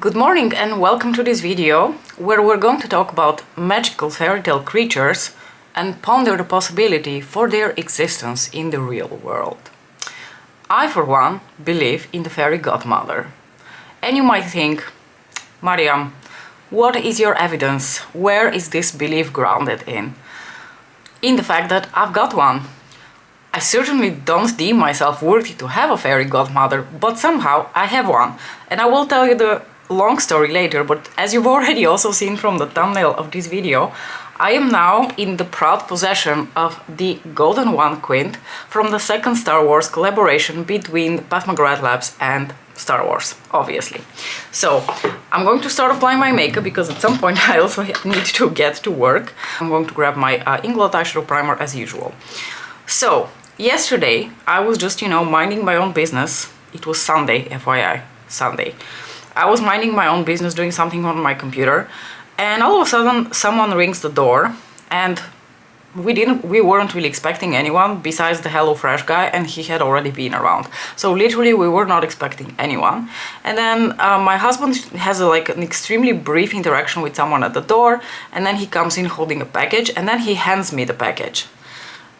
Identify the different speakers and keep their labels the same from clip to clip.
Speaker 1: Good morning and welcome to this video where we're going to talk about magical fairy tale creatures and ponder the possibility for their existence in the real world. I, for one, believe in the fairy godmother. And you might think, Mariam, what is your evidence? Where is this belief grounded in? In the fact that I've got one. I certainly don't deem myself worthy to have a fairy godmother, but somehow I have one. And I will tell you the long story later, but as you've already also seen from the thumbnail of this video, I am now in the proud possession of the Golden One Quint from the second Star Wars collaboration between Pat McGrath Labs and Star Wars, obviously. So I'm going to start applying my makeup because at some point I also need to get to work. I'm going to grab my Inglot eyeshadow primer as usual. So yesterday I was just, minding my own business. It was Sunday, FYI, Sunday. I was minding my own business, doing something on my computer, and all of a sudden someone rings the door, and we weren't really expecting anyone besides the HelloFresh guy, and he had already been around. So literally we were not expecting anyone. And then my husband has an extremely brief interaction with someone at the door, and then he comes in holding a package, and then he hands me the package.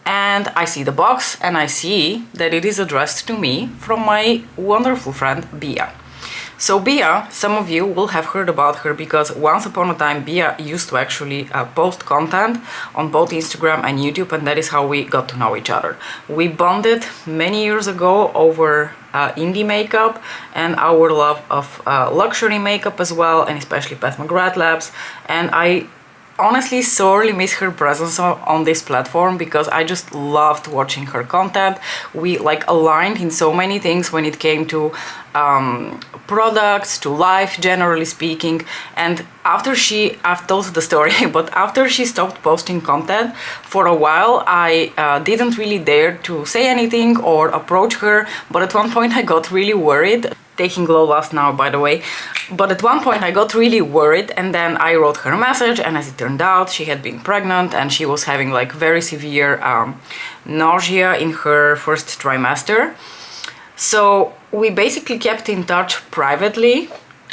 Speaker 1: And I see the box, and I see that it is addressed to me from my wonderful friend Bia. So Bia, some of you will have heard about her because once upon a time Bia used to actually post content on both Instagram and YouTube, and that is how we got to know each other. We bonded many years ago over indie makeup and our love of luxury makeup as well, and especially Pat McGrath Labs, and I honestly sorely miss her presence on this platform because I just loved watching her content. We aligned in so many things when it came to products, to life generally speaking. And I've told the story, but after she stopped posting content for a while, I didn't really dare to say anything or approach her, but at one point I got really worried. Taking Glow Last now, by the way. But at one point I got really worried, and then I wrote her a message, and as it turned out, she had been pregnant and she was having very severe nausea in her first trimester. So we basically kept in touch privately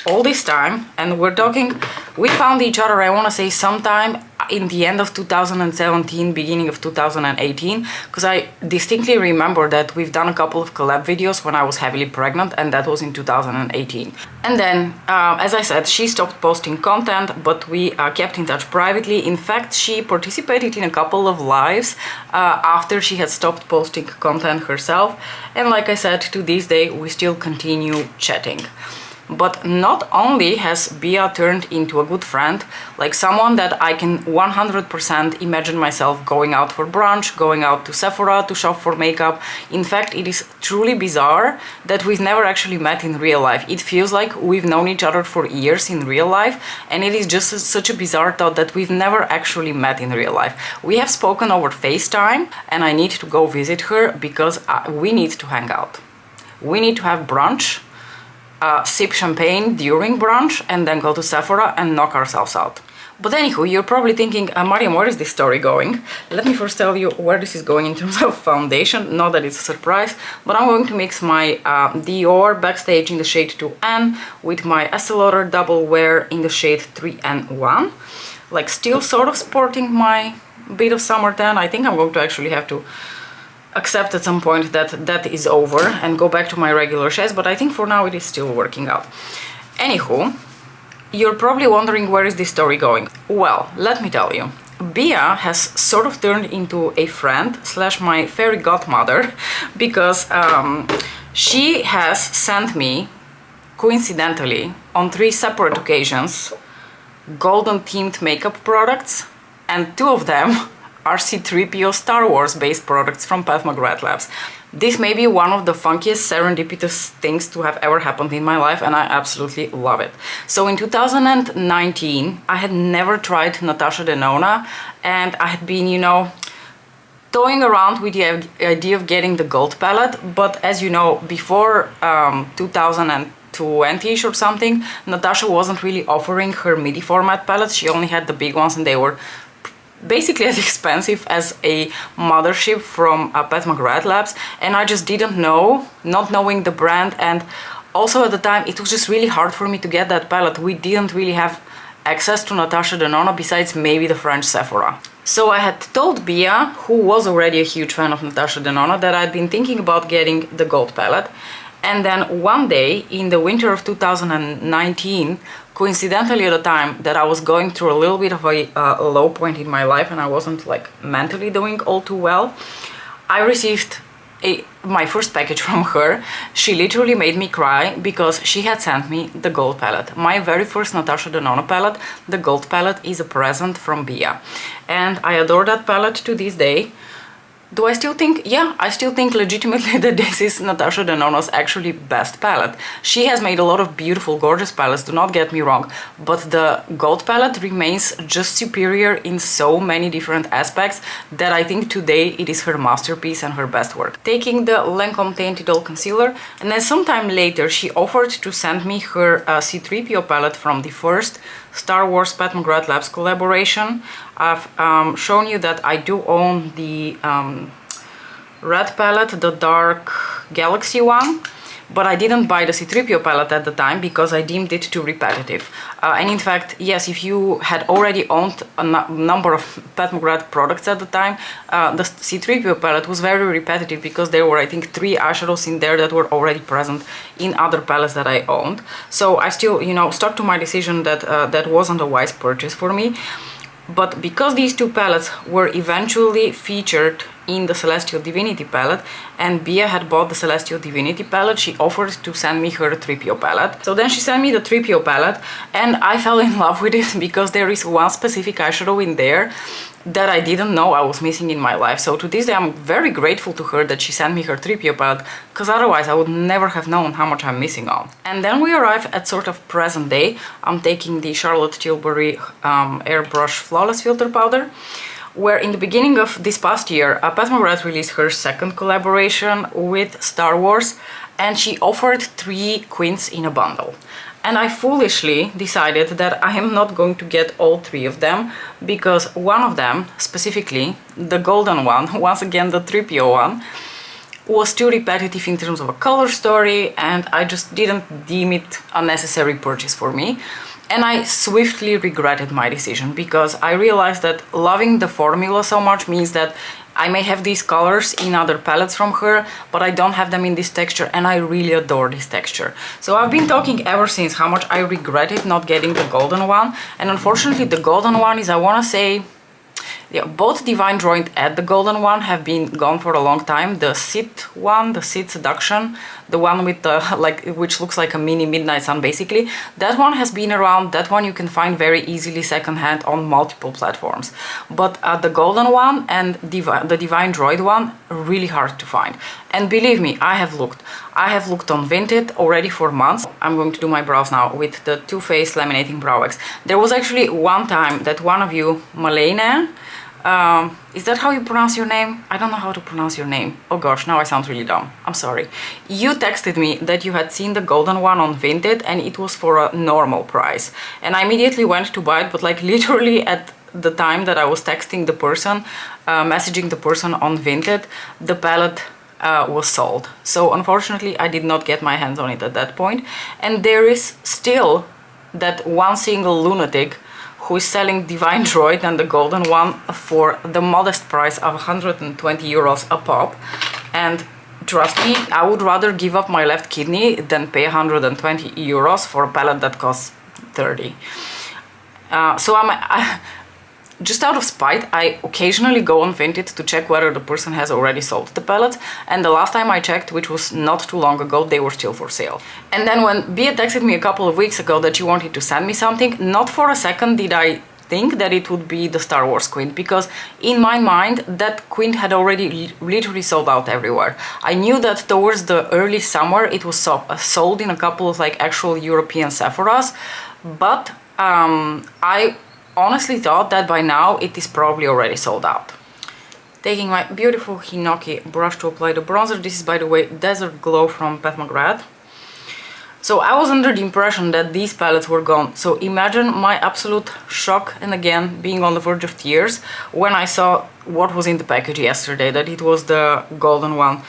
Speaker 1: all this time, and we found each other, I want to say sometime in the end of 2017, beginning of 2018, because I distinctly remember that we've done a couple of collab videos when I was heavily pregnant, and that was in 2018. And then, as I said, she stopped posting content, but we kept in touch privately. In fact, she participated in a couple of lives after she had stopped posting content herself, and like I said, to this day, we still continue chatting. But not only has Bia turned into a good friend, someone that I can 100% imagine myself going out for brunch, going out to Sephora to shop for makeup. In fact, it is truly bizarre that we've never actually met in real life. It feels like we've known each other for years in real life, and it is just such a bizarre thought that we've never actually met in real life. We have spoken over FaceTime, and I need to go visit her because we need to hang out. We need to have brunch, sip champagne during brunch, and then go to Sephora and knock ourselves out. But anywho, you're probably thinking, Mariam, where is this story going? Let me first tell you where this is going in terms of foundation. Not that it's a surprise, but I'm going to mix my Dior Backstage in the shade 2N with my Estée Lauder Double Wear in the shade 3N1. Still sort of sporting my bit of summer tan. I think I'm going to actually have to accept at some point that is over and go back to my regular shades, but I think for now it is still working out. Anywho, you're probably wondering where is this story going. Well, let me tell you. Bia has sort of turned into a friend / my fairy godmother because she has sent me, coincidentally, on 3 separate occasions, golden themed makeup products, and 2 of them are C-3PO Star Wars based products from Pat McGrath Labs. This may be one of the funkiest serendipitous things to have ever happened in my life, and I absolutely love it. So in 2019, I had never tried Natasha Denona, and I had been, toying around with the idea of getting the gold palette, but as you know, before 2020-ish or something, Natasha wasn't really offering her midi format palettes. She only had the big ones, and they were basically as expensive as a mothership from Pat McGrath Labs, and I just didn't know, not knowing the brand, and Also at the time, it was just really hard for me to get that palette. We didn't really have access to Natasha Denona besides maybe the French Sephora. So I had told Bia, who was already a huge fan of Natasha Denona, that I'd been thinking about getting the gold palette. And then one day in the winter of 2019, coincidentally at the time that I was going through a little bit of a low point in my life and I wasn't like mentally doing all too well, I received my first package from her. She literally made me cry because she had sent me the gold palette. My very first Natasha Denona palette. The gold palette is a present from Bia. And I adore that palette to this day. Do I still think? Yeah, I still think legitimately that this is Natasha Denona's actually best palette. She has made a lot of beautiful, gorgeous palettes, do not get me wrong, but the gold palette remains just superior in so many different aspects that I think today it is her masterpiece and her best work. Taking the Lancome Tainted Doll Concealer, and then sometime later she offered to send me her C3PO palette from the first Star Wars Pat McGrath Labs collaboration. I've shown you that I do own the red palette, the dark galaxy one, but I didn't buy the C3PO palette at the time because I deemed it too repetitive. And in fact, yes, if you had already owned a number of Pat McGrath products at the time, the C3PO palette was very repetitive because there were, I think, 3 eyeshadows in there that were already present in other palettes that I owned. So I still, you know, stuck to my decision that that wasn't a wise purchase for me. But because these 2 palettes were eventually featured in the Celestial Divinity palette, and Bia had bought the Celestial Divinity palette, she offered to send me her 3PO palette. So then she sent me the 3PO palette, and I fell in love with it because there is one specific eyeshadow in there that I didn't know I was missing in my life. So to this day I'm very grateful to her that she sent me her 3PO palette, because otherwise I would never have known how much I'm missing on. And then we arrive at sort of present day. I'm taking the Charlotte Tilbury Airbrush Flawless Filter Powder, where in the beginning of this past year, Pat McGrath released her second collaboration with Star Wars, and she offered 3 quints in a bundle. And I foolishly decided that I am not going to get all 3 of them, because one of them, specifically the golden one, once again the 3PO one, was too repetitive in terms of a color story, and I just didn't deem it a necessary purchase for me. And I swiftly regretted my decision because I realized that loving the formula so much means that I may have these colors in other palettes from her, but I don't have them in this texture, and I really adore this texture. So I've been talking ever since how much I regretted not getting the golden one, and unfortunately the golden one is, I want to say, yeah, both Divine Droid and the golden one have been gone for a long time. The Sith one, the Sith Seduction, the one with the, like, which looks like a mini Midnight Sun basically, that one has been around. That one you can find very easily secondhand on multiple platforms. But the golden one and the Divine Droid one, really hard to find. And believe me, I have looked. I have looked on Vinted already for months. I'm going to do my brows now with the Too Faced Laminating Brow Wax. There was actually one time that one of you, Malene, is that how you pronounce your name? I don't know how to pronounce your name. Oh gosh, now I sound really dumb. I'm sorry. You texted me that you had seen the golden one on Vinted and it was for a normal price. And I immediately went to buy it, but like literally at the time that I was texting the person, messaging the person on Vinted, the palette was sold. So unfortunately I did not get my hands on it at that point. And there is still that one single lunatic who is selling Divine Droid and the golden one for the modest price of 120 euros a pop. And trust me, I would rather give up my left kidney than pay 120 euros for a palette that costs 30. So just out of spite, I occasionally go on Vinted to check whether the person has already sold the palettes, and the last time I checked, which was not too long ago, they were still for sale. And then when Bia texted me a couple of weeks ago that she wanted to send me something, not for a second did I think that it would be the Star Wars quint, because in my mind that quint had already literally sold out everywhere. I knew that towards the early summer it was sold in a couple of like actual European Sephoras, but I honestly thought that by now it is probably already sold out. Taking my beautiful Hinoki brush to apply the bronzer. This is, by the way, Desert Glow from Pat McGrath. So I was under the impression that these palettes were gone. So imagine my absolute shock, and again being on the verge of tears, when I saw what was in the package yesterday, that it was the golden one.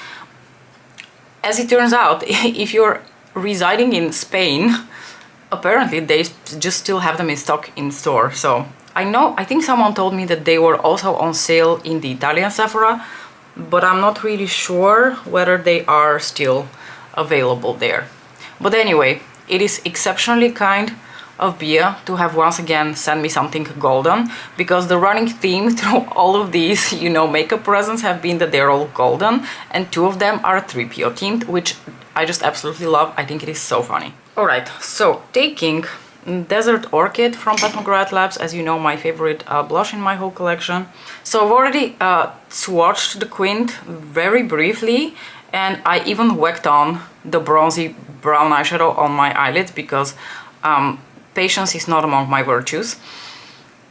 Speaker 1: As it turns out, if you're residing in Spain, apparently they just still have them in stock in store. So I think someone told me that they were also on sale in the Italian Sephora, but I'm not really sure whether they are still available there. But anyway, it is exceptionally kind of Bia to have once again sent me something golden, because the running theme through all of these, you know, makeup presents have been that they're all golden, and 2 of them are 3PO themed, which I just absolutely love. I think it is so funny. Alright, so taking Desert Orchid from Pat McGrath Labs, as you know, my favorite blush in my whole collection. So I've already swatched the Quint very briefly, and I even whacked on the bronzy brown eyeshadow on my eyelids, because patience is not among my virtues.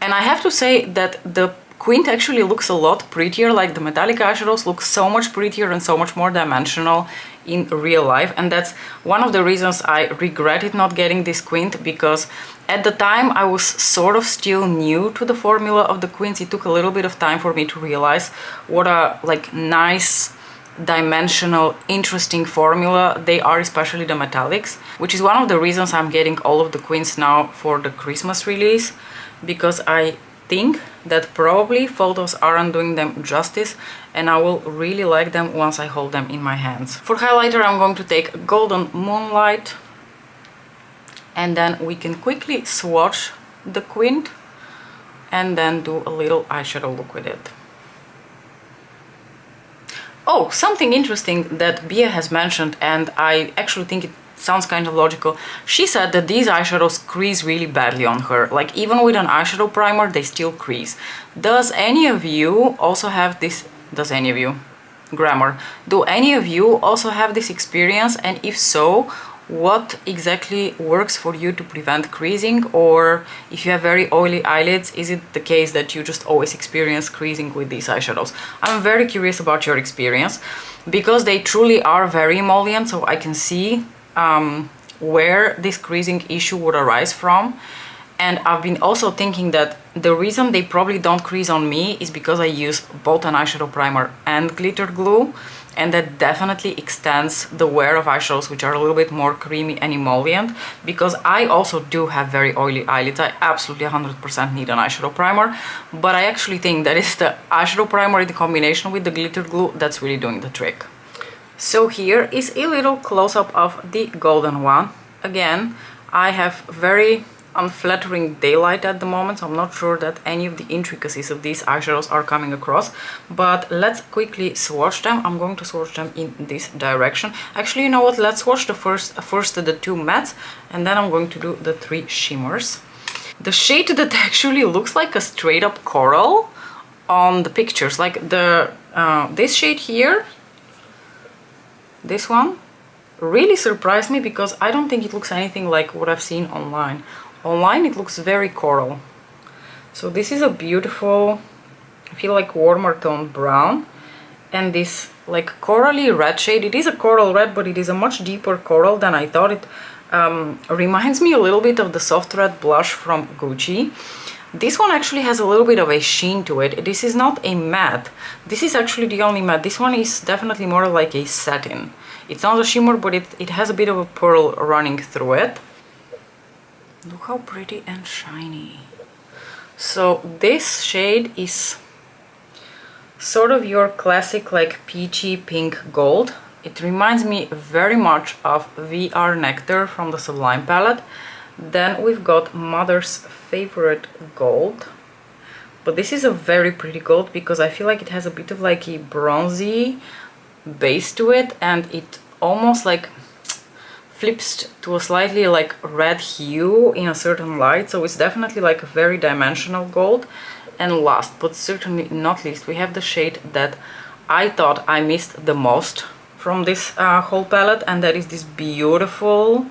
Speaker 1: And I have to say that the Quint actually looks a lot prettier, like the metallic eyeshadows look so much prettier and so much more dimensional in real life. And that's one of the reasons I regretted not getting this Quint, because at the time I was sort of still new to the formula of the Quints. It took a little bit of time for me to realize what a nice, dimensional, interesting formula they are, especially the metallics, which is one of the reasons I'm getting all of the Quints now for the Christmas release, because I think that probably photos aren't doing them justice, and I will really like them once I hold them in my hands. For highlighter, I'm going to take Golden Moonlight, and then we can quickly swatch the Quint and then do a little eyeshadow look with it. Oh, something interesting that Bia has mentioned, and I actually think it sounds kind of logical. She said that these eyeshadows crease really badly on her. Like, even with an eyeshadow primer, they still crease. Does any of you also have this? Does any of you? Grammar. Do any of you also have this experience? And if so, what exactly works for you to prevent creasing? Or if you have very oily eyelids, is it the case that you just always experience creasing with these eyeshadows? I'm very curious about your experience, because they truly are very emollient, so I can see where this creasing issue would arise from. And I've been also thinking that the reason they probably don't crease on me is because I use both an eyeshadow primer and glitter glue, and that definitely extends the wear of eyeshadows which are a little bit more creamy and emollient, because I also do have very oily eyelids. I absolutely 100% need an eyeshadow primer, but I actually think that it's the eyeshadow primer in combination with the glitter glue that's really doing the trick. So here is a little close-up of the golden one. Again, I have very unflattering daylight at the moment, so I'm not sure that any of the intricacies of these eyeshadows are coming across, but let's quickly swatch them. I'm going to swatch them in this direction. Actually, you know what, let's swatch the first the 2 mattes, and then I'm going to do the 3 shimmers. The shade that actually looks like a straight up coral on the pictures, like the this shade here, this one, really surprised me, because I don't think it looks anything like what I've seen online. Online it looks very coral. So this is a beautiful, I feel like warmer toned brown, and this like corally red shade, it is a coral red, but it is a much deeper coral than I thought. It reminds me a little bit of the soft red blush from Gucci. This one actually has a little bit of a sheen to it. This is not a matte. This is actually the only matte. This one is definitely more like a satin. It's not a shimmer, but it has a bit of a pearl running through it. Look how pretty and shiny. So this shade is sort of your classic like peachy pink gold. It reminds me very much of VR Nectar from the Sublime palette. Then we've got Mother's Favorite Gold, but this is a very pretty gold, because I feel like it has a bit of like a bronzy base to it, and it almost like flips to a slightly like red hue in a certain light, so it's definitely like a very dimensional gold. And last but certainly not least, we have the shade that I thought I missed the most from this whole palette, and that is this beautiful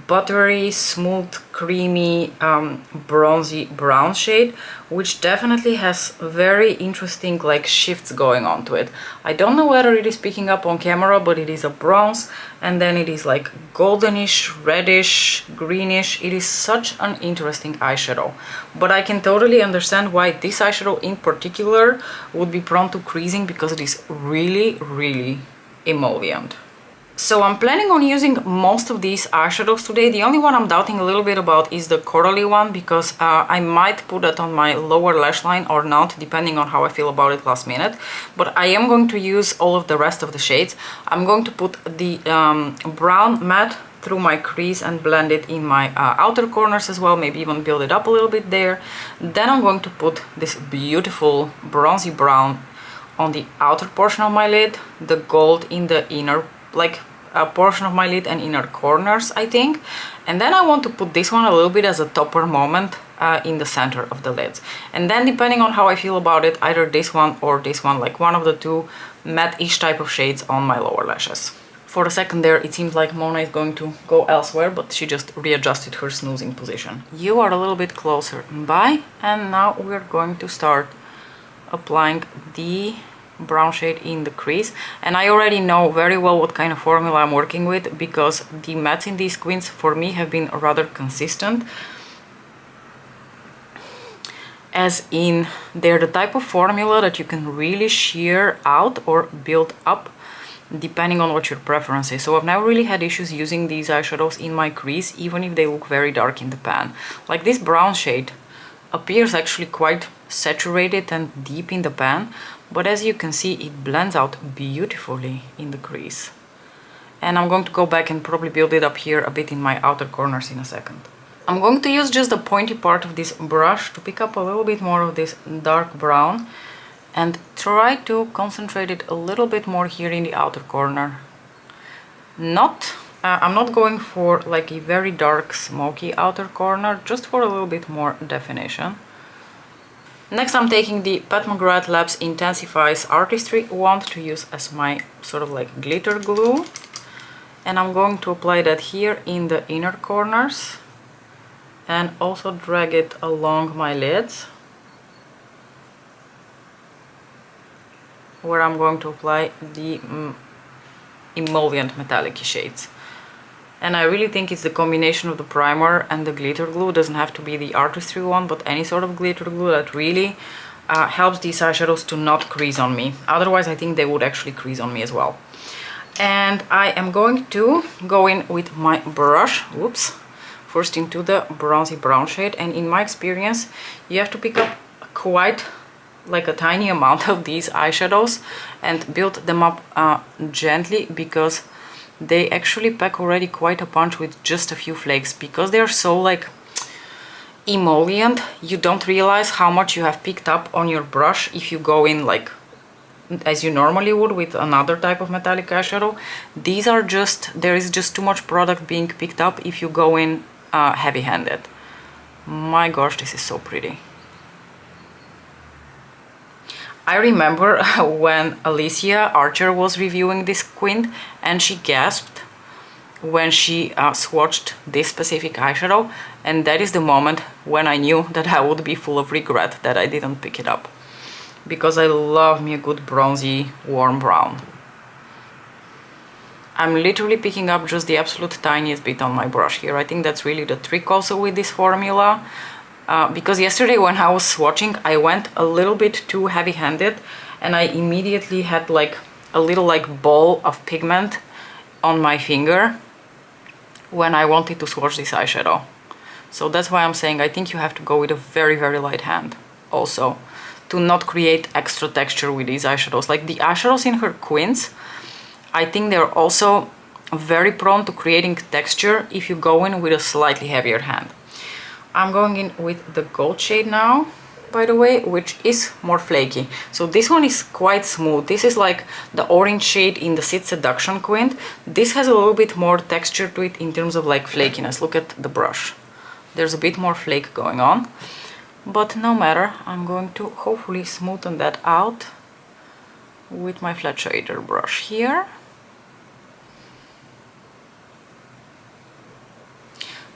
Speaker 1: buttery, smooth, creamy, bronzy brown shade, which definitely has very interesting like shifts going on to it. I don't know whether it is picking up on camera, but it is a bronze, and then it is like goldenish, reddish, greenish. It is such an interesting eyeshadow, but I can totally understand why this eyeshadow in particular would be prone to creasing, because it is really, really emollient. So I'm planning on using most of these eyeshadows today. The only one I'm doubting a little bit about is the corally one, because I might put it on my lower lash line or not, depending on how I feel about it last minute. But I am going to use all of the rest of the shades. I'm going to put the brown matte through my crease and blend it in my outer corners as well, maybe even build it up a little bit there. Then I'm going to put this beautiful bronzy brown on the outer portion of my lid, the gold in the inner, like a portion of my lid and inner corners, I think. And then I want to put this one a little bit as a topper moment in the center of the lids. And then depending on how I feel about it, either this one or this one, like one of the two matte-ish type of shades on my lower lashes. For a second there, it seems like Mona is going to go elsewhere, but she just readjusted her snoozing position. You are a little bit closer by, and now we're going to start applying the brown shade in the crease. And I already know very well what kind of formula I'm working with, because the mattes in these queens for me have been rather consistent, as in they're the type of formula that you can really sheer out or build up depending on what your preference is. So I've never really had issues using these eyeshadows in my crease, even if they look very dark in the pan. Like this brown shade appears actually quite saturated and deep in the pan, but as you can see, it blends out beautifully in the crease. And I'm going to go back and probably build it up here a bit in my outer corners in a second. I'm going to use just the pointy part of this brush to pick up a little bit more of this dark brown and try to concentrate it a little bit more here in the outer corner. I'm not going for like a very dark smoky outer corner, just for a little bit more definition. Next, I'm taking the Pat McGrath Labs Intensifies Artistry wand to use as my sort of like glitter glue. And I'm going to apply that here in the inner corners and also drag it along my lids, where I'm going to apply the emollient metallic shades. And I really think it's the combination of the primer and the glitter glue. It doesn't have to be the artistry one, but any sort of glitter glue that really helps these eyeshadows to not crease on me. Otherwise, I think they would actually crease on me as well. And I am going to go in with my brush, whoops, first into the bronzy brown shade. And in my experience, you have to pick up quite like a tiny amount of these eyeshadows and build them up gently, because they actually pack already quite a punch with just a few flakes. Because they are so like emollient, you don't realize how much you have picked up on your brush if you go in like as you normally would with another type of metallic eyeshadow. These are just, there is just too much product being picked up if you go in heavy-handed. My gosh, this is so pretty. I remember when Alicia Archer was reviewing this quint, and she gasped when she swatched this specific eyeshadow, and that is the moment when I knew that I would be full of regret that I didn't pick it up, because I love me a good bronzy warm brown. I'm literally picking up just the absolute tiniest bit on my brush here. I think that's really the trick also with this formula. Because yesterday when I was swatching, I went a little bit too heavy-handed, and I immediately had like a little like ball of pigment on my finger when I wanted to swatch this eyeshadow. So that's why I'm saying I think you have to go with a very, very light hand also to not create extra texture with these eyeshadows. Like the eyeshadows in her quints, I think they're also very prone to creating texture if you go in with a slightly heavier hand. I'm going in with the gold shade now, by the way, which is more flaky. So this one is quite smooth. This is like the orange shade in the Sid Seduction quint. This has a little bit more texture to it in terms of like flakiness. Look at the brush. There's a bit more flake going on. But no matter, I'm going to hopefully smoothen that out with my flat shader brush here.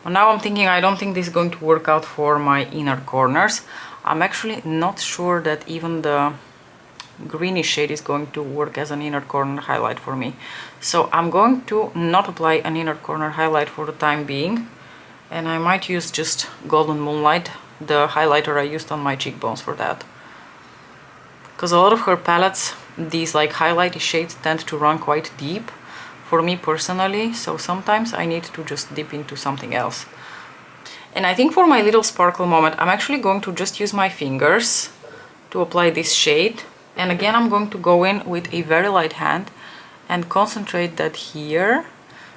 Speaker 1: Now I'm thinking, I don't think this is going to work out for my inner corners. I'm actually not sure that even the greenish shade is going to work as an inner corner highlight for me. So I'm going to not apply an inner corner highlight for the time being. And I might use just Golden Moonlight, the highlighter I used on my cheekbones for that. Because a lot of her palettes, these like highlighty shades tend to run quite deep. for me personally, so sometimes I need to just dip into something else. And I think for my little sparkle moment, I'm actually going to just use my fingers to apply this shade. And again, I'm going to go in with a very light hand and concentrate that here,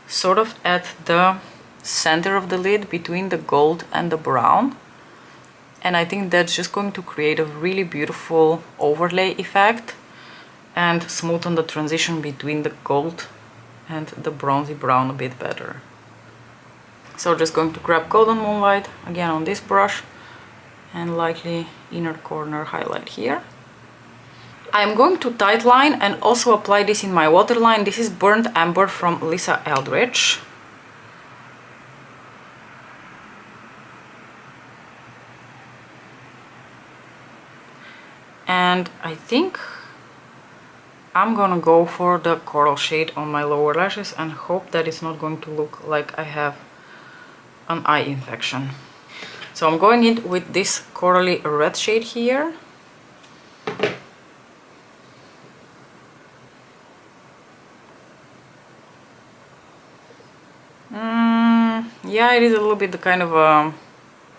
Speaker 1: sort of at the center of the lid between the gold and the brown. And I think that's just going to create a really beautiful overlay effect and smoothen the transition between the gold and the bronzy brown a bit better. So just going to grab Golden Moonlight again on this brush and lightly inner corner highlight here. I'm going to tightline and also apply this in my waterline. This is Burnt Amber from Lisa Eldridge. And I think I'm gonna go for the coral shade on my lower lashes and hope that it's not going to look like I have an eye infection. So I'm going in with this corally red shade here. Yeah, it is a little bit the kind of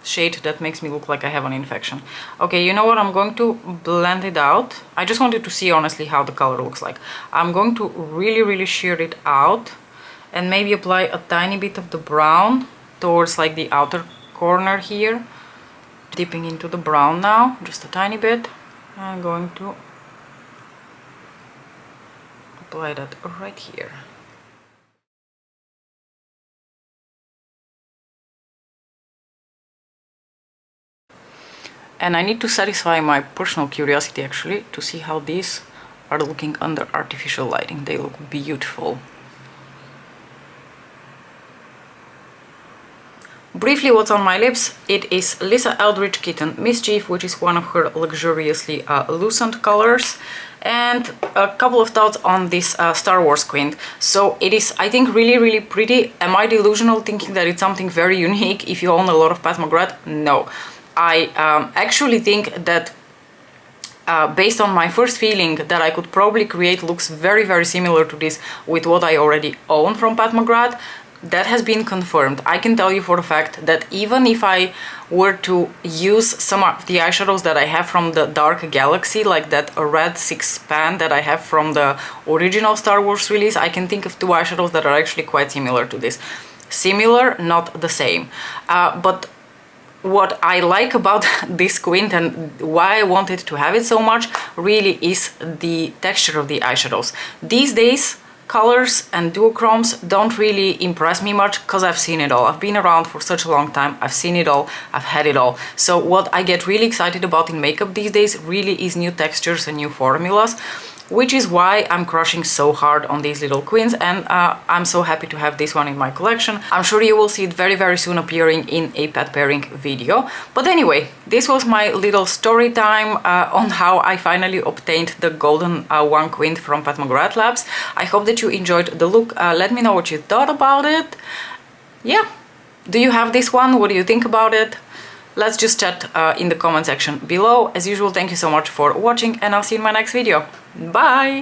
Speaker 1: shade that makes me look like I have an infection. Okay, you know what? I'm going to blend it out. I just wanted to see honestly how the color looks like. I'm going to really shear it out and maybe apply a tiny bit of the brown towards like the outer corner here. Dipping into the brown now, just a tiny bit. I'm going to apply that right here. And I need to satisfy my personal curiosity actually to see how these are looking under artificial lighting. They look beautiful. Briefly, what's on my lips? It is Lisa Eldridge Kitten Mischief, which is one of her luxuriously lucent colors. And a couple of thoughts on this Star Wars squint. So it is, I think, really pretty. Am I delusional thinking that it's something very unique if you own a lot of Pat McGrath? No. I actually think that based on my first feeling that I could probably create looks very similar to this with what I already own from Pat McGrath. That has been confirmed. I can tell you for a fact that even if I were to use some of the eyeshadows that I have from the Dark Galaxy, like that red 6 pan that I have from the original Star Wars release, I can think of 2 eyeshadows that are actually quite similar to this. Similar, not the same. But what I like about this squint and why I wanted to have it so much really is the texture of the eyeshadows. These days, colors and duochromes don't really impress me much because I've seen it all. I've been around for such a long time, I've seen it all, I've had it all. So what I get really excited about in makeup these days really is new textures and new formulas, which is why I'm crushing so hard on these little queens, and I'm so happy to have this one in my collection. I'm sure you will see it very soon appearing in a pet pairing video. But anyway, this was my little story time on how I finally obtained the golden one quint from Pat McGrath Labs. I hope that you enjoyed the look. Let me know what you thought about it. Yeah, do you have this one? What do you think about it? Let's just chat in the comment section below. As usual, thank you so much for watching and I'll see you in my next video. Bye!